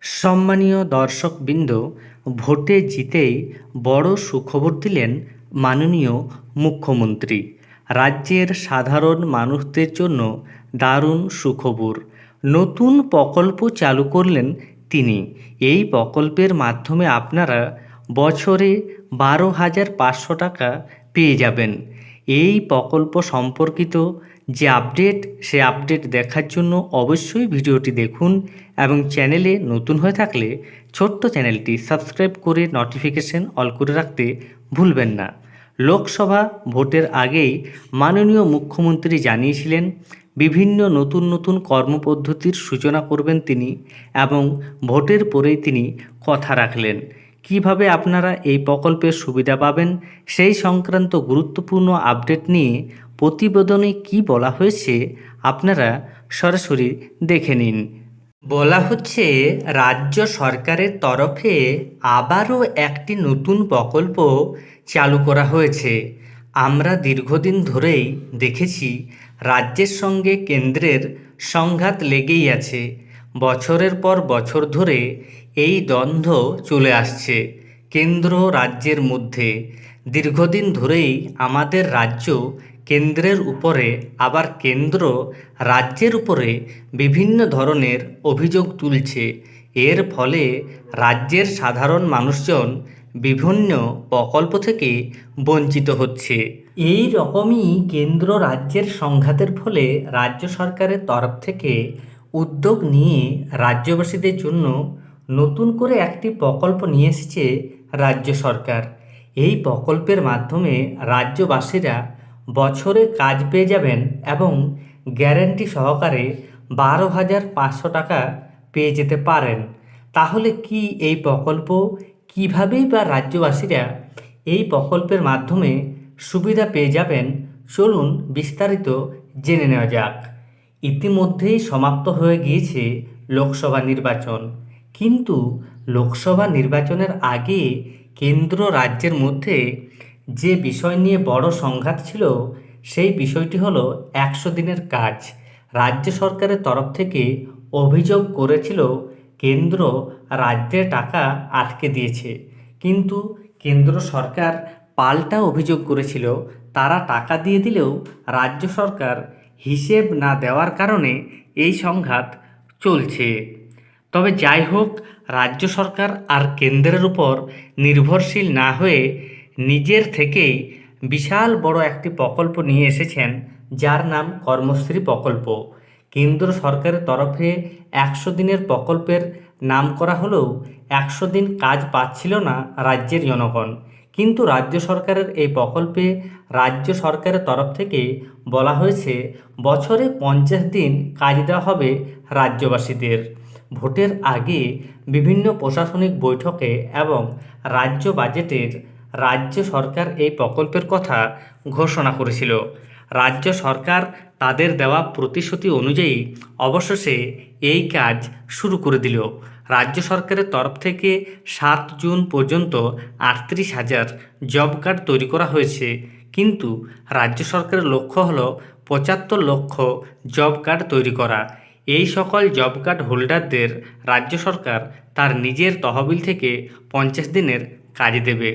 সম্মানীয় দর্শকবৃন্দ, ভোটে জিতেই বড় সুখবর দিলেন মাননীয় মুখ্যমন্ত্রী। রাজ্যের সাধারণ মানুষদের জন্য দারুণ সুখবর। নতুন প্রকল্প চালু করলেন তিনি। এই প্রকল্পের মাধ্যমে আপনারা বছরে 12,500 টাকা পেয়ে যাবেন। এই প্রকল্প সম্পর্কিত যে আপডেট, সে আপডেট দেখার জন্য অবশ্যই ভিডিওটি দেখুন এবং চ্যানেলে নতুন হয়ে থাকলে ছোট্ট চ্যানেলটি সাবস্ক্রাইব করে নোটিফিকেশন অল করে রাখতে ভুলবেন না। লোকসভা ভোটের আগেই মাননীয় মুখ্যমন্ত্রী জানিয়েছিলেন বিভিন্ন নতুন নতুন কর্মপদ্ধতির সূচনা করবেন তিনি, এবং ভোটের পরেই তিনি কথা রাখলেন। কিভাবে আপনারা এই প্রকল্পের সুবিধা পাবেন সেই সংক্রান্ত গুরুত্বপূর্ণ আপডেট নিয়ে প্রতিবেদনে কি বলা হয়েছে আপনারা সরাসরি দেখে নিন। বলা হচ্ছে, রাজ্য সরকারের তরফে আবারও একটি নতুন প্রকল্প চালু করা হয়েছে। আমরা দীর্ঘদিন ধরেই দেখেছি রাজ্যের সঙ্গে কেন্দ্রের সংঘাত লেগেই আছে। বছরের পর বছর ধরে এই দ্বন্দ্ব চলে আসছে কেন্দ্র রাজ্যের মধ্যে। দীর্ঘদিন ধরেই আমাদের রাজ্য কেন্দ্রের উপরে, আবার কেন্দ্র রাজ্যের উপরে বিভিন্ন ধরনের অভিযোগ তুলছে। এর ফলে রাজ্যের সাধারণ মানুষজন বিভিন্ন প্রকল্প থেকে বঞ্চিত হচ্ছে। এই রকমই কেন্দ্র রাজ্যের সংঘাতের ফলে রাজ্য সরকারের তরফ থেকে উদ্যোগ নিয়ে রাজ্যবাসীদের জন্য নতুন করে একটি প্রকল্প নিয়ে এসেছে রাজ্য সরকার। এই প্রকল্পের মাধ্যমে রাজ্যবাসীরা বছরে কাজ পেয়ে যাবেন এবং গ্যারান্টি সহকারে 12,500 টাকা পেয়ে যেতে পারেন। তাহলে কি এই প্রকল্প, কীভাবেই বা রাজ্যবাসীরা এই প্রকল্পের মাধ্যমে সুবিধা পেয়ে যাবেন, চলুন বিস্তারিত জেনে নেওয়া যাক। ইতিমধ্যেই সমাপ্ত হয়ে গিয়েছে লোকসভা নির্বাচন, কিন্তু লোকসভা নির্বাচনের আগে কেন্দ্র রাজ্যের মধ্যে যে বিষয় নিয়ে বড় সংঘাত ছিল, সেই বিষয়টি হলো 100 দিনের কাজ। রাজ্য সরকারের তরফ থেকে অভিযোগ করেছিল কেন্দ্র রাজ্যের টাকা আটকে দিয়েছে, কিন্তু কেন্দ্র সরকার পাল্টা অভিযোগ করেছিল তারা টাকা দিয়ে দিলেও রাজ্য সরকার হিসেব না দেওয়ার কারণে এই সংঘাত চলছে। তবে যাই হোক, রাজ্য সরকার আর কেন্দ্রের উপর নির্ভরশীল না হয়ে নিজের থেকেই বিশাল বড় একটি প্রকল্প নিয়ে এসেছেন, যার নাম কর্মশ্রী প্রকল্প। কেন্দ্র সরকারের তরফে 100 দিনের প্রকল্পের নাম করা হলেও 100 দিন কাজ পাচ্ছিল না রাজ্যের জনগণ। কিন্তু রাজ্য সরকারের এই প্রকল্পে রাজ্য সরকারের তরফ থেকে বলা হয়েছে বছরে 50 দিন কাজ দেওয়া হবে রাজ্যবাসীদের। ভোটের আগে বিভিন্ন প্রশাসনিক বৈঠকে এবং রাজ্য বাজেটের রাজ্য সরকার এই প্রকল্পের কথা ঘোষণা করেছিল। রাজ্য সরকার তাদের দেওয়া প্রতিশ্রুতি অনুযায়ী অবশেষে এই কাজ শুরু করে দিল। রাজ্য সরকারের তরফ থেকে 7 জুন পর্যন্ত 38,000 জব কার্ড তৈরি করা হয়েছে, কিন্তু রাজ্য সরকারের লক্ষ্য হলো 75 লক্ষ জব কার্ড তৈরি করা। এই সকল জব কার্ড হোল্ডারদের রাজ্য সরকার তার নিজের তহবিল থেকে 50 দিনের কাজ দেবে।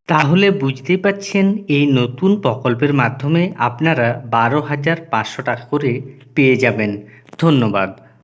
তাহলে বুঝতেই পাচ্ছেন, এই নতুন প্রকল্পের মাধ্যমে আপনারা 12,500 টাকা করে পেয়ে যাবেন। ধন্যবাদ।